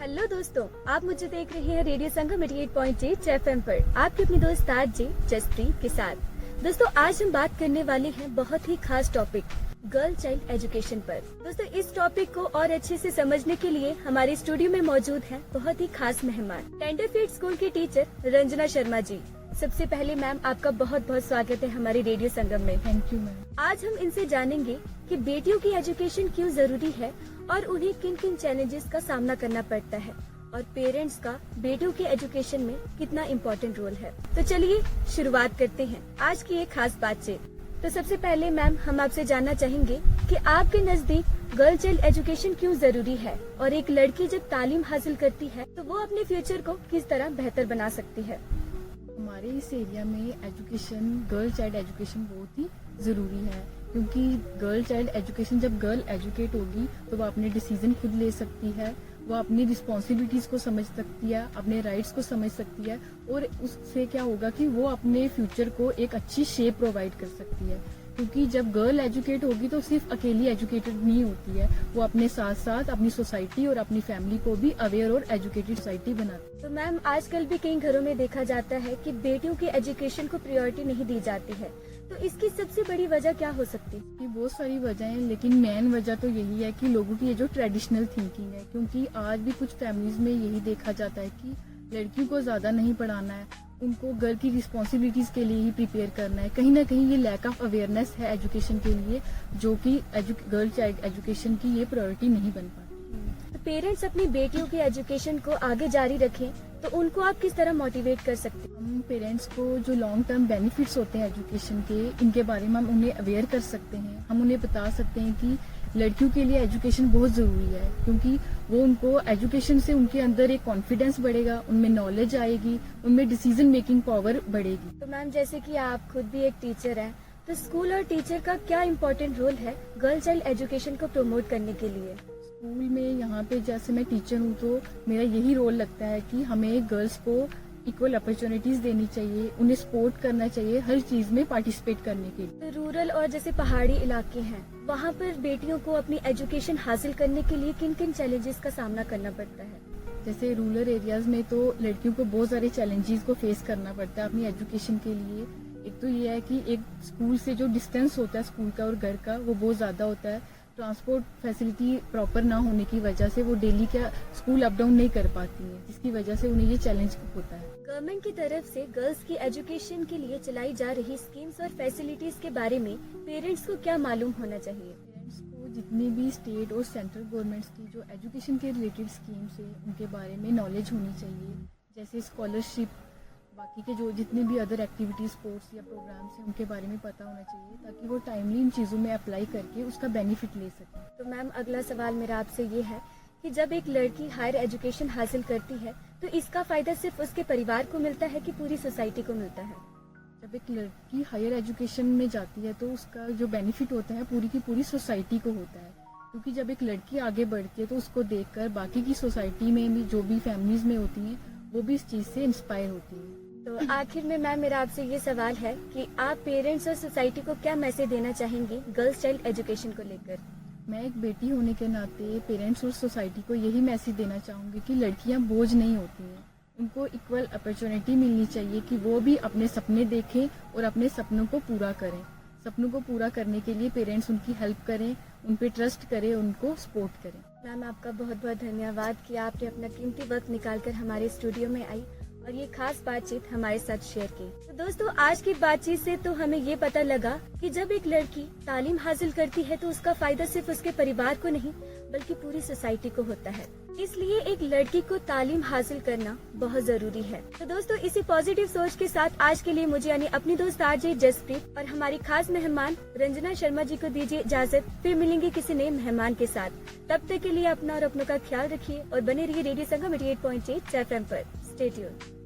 Hello दोस्तों, आप मुझे देख रहे हैं रेडियो संगम 88.8 एफएम पर आपकी अपनी दोस्त आरजे जसप्रीत के साथ। दोस्तों, आज हम बात करने वाले हैं बहुत ही खास टॉपिक गर्ल चाइल्ड एजुकेशन पर। दोस्तों, इस टॉपिक को और अच्छे से समझने के लिए हमारे स्टूडियो में मौजूद हैं बहुत ही खास मेहमान, टेंडरफील्ड स्कूल की टीचर रंजना शर्मा जी। सबसे पहले मैम, आपका बहुत बहुत स्वागत है हमारे रेडियो संगम में। Thank you ma'am. आज हम इनसे जानेंगे कि बेटियों की एजुकेशन क्यों जरूरी है और उन्हें किन किन चैलेंजेस का सामना करना पड़ता है और पेरेंट्स का बेटियों के एजुकेशन में कितना इम्पोर्टेंट रोल है। तो चलिए शुरुआत करते हैं आज की एक खास बातचीत। तो सबसे पहले मैम, हम आपसे जानना चाहेंगे कि आपके नजदीक गर्ल चाइल्ड एजुकेशन क्यों जरूरी है और एक लड़की जब तालीम हासिल करती है तो वो अपने फ्यूचर को किस तरह बेहतर बना सकती है। हमारे इस एरिया में एजुकेशन, गर्ल चाइल्ड एजुकेशन बहुत ही ज़रूरी है, क्योंकि गर्ल चाइल्ड एजुकेशन, जब गर्ल एजुकेट होगी तो वो अपने डिसीजन खुद ले सकती है, वो अपनी रिस्पॉन्सिबिलिटीज़ को समझ सकती है, अपने राइट्स को समझ सकती है और उससे क्या होगा कि वो अपने फ्यूचर को एक अच्छी शेप प्रोवाइड कर सकती है। क्योंकि जब गर्ल एजुकेट होगी तो सिर्फ अकेली एजुकेटेड नहीं होती है, वो अपने साथ साथ अपनी सोसाइटी और अपनी फैमिली को भी अवेयर और एजुकेटेड सोसाइटी बनाती है। तो मैम, आजकल भी कई घरों में देखा जाता है कि बेटियों की एजुकेशन को प्रायोरिटी नहीं दी जाती है, तो इसकी सबसे बड़ी वजह क्या हो सकती है? कि बहुत सारी वजह हैं, लेकिन मेन वजह तो यही है कि लोगों की ये जो ट्रेडिशनल थिंकिंग है। क्योंकि आज भी कुछ फैमिलीज में यही देखा जाता है कि लड़कियों को ज्यादा नहीं पढ़ाना है, उनको घर की रिस्पॉन्सिबिलिटीज के लिए ही प्रिपेयर करना है। कहीं ना कहीं ये लैक ऑफ अवेयरनेस है एजुकेशन के लिए, जो कि गर्ल चाइल्ड एजुकेशन की ये प्रायोरिटी नहीं बन पाती। तो पेरेंट्स अपनी बेटियों की एजुकेशन को आगे जारी रखें तो उनको आप किस तरह मोटिवेट कर सकते हैं? हम पेरेंट्स को जो लॉन्ग टर्म बेनिफिट्स होते हैं एजुकेशन के, इनके बारे में हम उन्हें अवेयर कर सकते हैं। हम उन्हें बता सकते हैं कि लड़कियों के लिए एजुकेशन बहुत ज़रूरी है, क्योंकि वो उनको एजुकेशन से उनके अंदर एक कॉन्फिडेंस बढ़ेगा, उनमें नॉलेज आएगी, उनमें डिसीजन मेकिंग पावर बढ़ेगी। तो मैम, जैसे कि आप खुद भी एक टीचर हैं, तो स्कूल और टीचर का क्या इम्पोर्टेंट रोल है गर्ल चाइल्ड एजुकेशन को प्रमोट करने के लिए? स्कूल में यहाँ पे जैसे मैं टीचर हूँ तो मेरा यही रोल लगता है कि हमें गर्ल्स को इक्वल अपॉर्चुनिटीज देनी चाहिए, उन्हें सपोर्ट करना चाहिए हर चीज में पार्टिसिपेट करने के लिए। तो रूरल और जैसे पहाड़ी इलाके हैं, वहाँ पर बेटियों को अपनी एजुकेशन हासिल करने के लिए किन किन चैलेंजेस का सामना करना पड़ता है? जैसे रूरल एरियाज में तो लड़कियों को बहुत सारे चैलेंजेस को फेस करना पड़ता है अपनी एजुकेशन के लिए। एक तो ये है कि एक स्कूल से जो डिस्टेंस होता है स्कूल का और घर का, वो बहुत ज्यादा होता है। ट्रांसपोर्ट फैसिलिटी प्रॉपर ना होने की वजह से वो डेली का स्कूल अप डाउन नहीं कर पाती है, जिसकी वजह से उन्हें ये चैलेंज होता है। गवर्नमेंट की तरफ से गर्ल्स की एजुकेशन के लिए चलाई जा रही स्कीम्स और फैसिलिटीज के बारे में पेरेंट्स को क्या मालूम होना चाहिए? पेरेंट्स को जितनी भी स्टेट और सेंट्रल गवर्नमेंट्स की जो एजुकेशन के रिलेटेड स्कीम्स है उनके बारे में नॉलेज होनी चाहिए। जैसे स्कॉलरशिप, बाकी के जो जितने भी अदर एक्टिविटीज, स्पोर्ट्स या प्रोग्राम्स हैं उनके बारे में पता होना चाहिए, ताकि वो टाइमली इन चीज़ों में अप्लाई करके उसका बेनिफिट ले सकें। तो मैम, अगला सवाल मेरा आपसे ये है कि जब एक लड़की हायर एजुकेशन हासिल करती है तो इसका फायदा सिर्फ उसके परिवार को मिलता है कि पूरी सोसाइटी को मिलता है? जब एक लड़की हायर एजुकेशन में जाती है तो उसका जो बेनिफिट होता है पूरी की पूरी सोसाइटी को होता है। क्योंकि जब एक लड़की आगे बढ़ती है तो उसको देखकर बाकी की सोसाइटी में भी जो भी फैमिलीज में होती हैं वो भी इस चीज़ से इंस्पायर होती हैं। तो आखिर में मैम, मेरा आपसे ये सवाल है कि आप पेरेंट्स और सोसाइटी को क्या मैसेज देना चाहेंगे गर्ल्स चाइल्ड एजुकेशन को लेकर? मैं एक बेटी होने के नाते पेरेंट्स और सोसाइटी को यही मैसेज देना चाहूँगी कि लड़कियाँ बोझ नहीं होती हैं, उनको इक्वल अपॉर्चुनिटी मिलनी चाहिए कि वो भी अपने सपने देखें और अपने सपनों को पूरा करें। सपनों को पूरा करने के लिए पेरेंट्स उनकी हेल्प करें, उन पे ट्रस्ट करें, उनको सपोर्ट करें। मैम, आपका बहुत बहुत धन्यवाद कि आपने अपना कीमती वक्त निकालकर हमारे स्टूडियो में आई और ये खास बातचीत हमारे साथ शेयर की। तो दोस्तों, आज की बातचीत से तो हमें ये पता लगा कि जब एक लड़की तालीम हासिल करती है तो उसका फायदा सिर्फ उसके परिवार को नहीं बल्कि पूरी सोसाइटी को होता है। इसलिए एक लड़की को तालीम हासिल करना बहुत जरूरी है। तो दोस्तों, इसी पॉजिटिव सोच के साथ आज के लिए मुझे यानी अपनी दोस्त आरजे जसप्रीत और हमारी खास मेहमान रंजना शर्मा जी को दीजिए इजाजत। फिर मिलेंगे किसी नए मेहमान के साथ। तब तक के लिए अपना और अपनों का ख्याल रखिए और बने रहिए रेडियो संगम 88.8 एफएम पर। Stay tuned.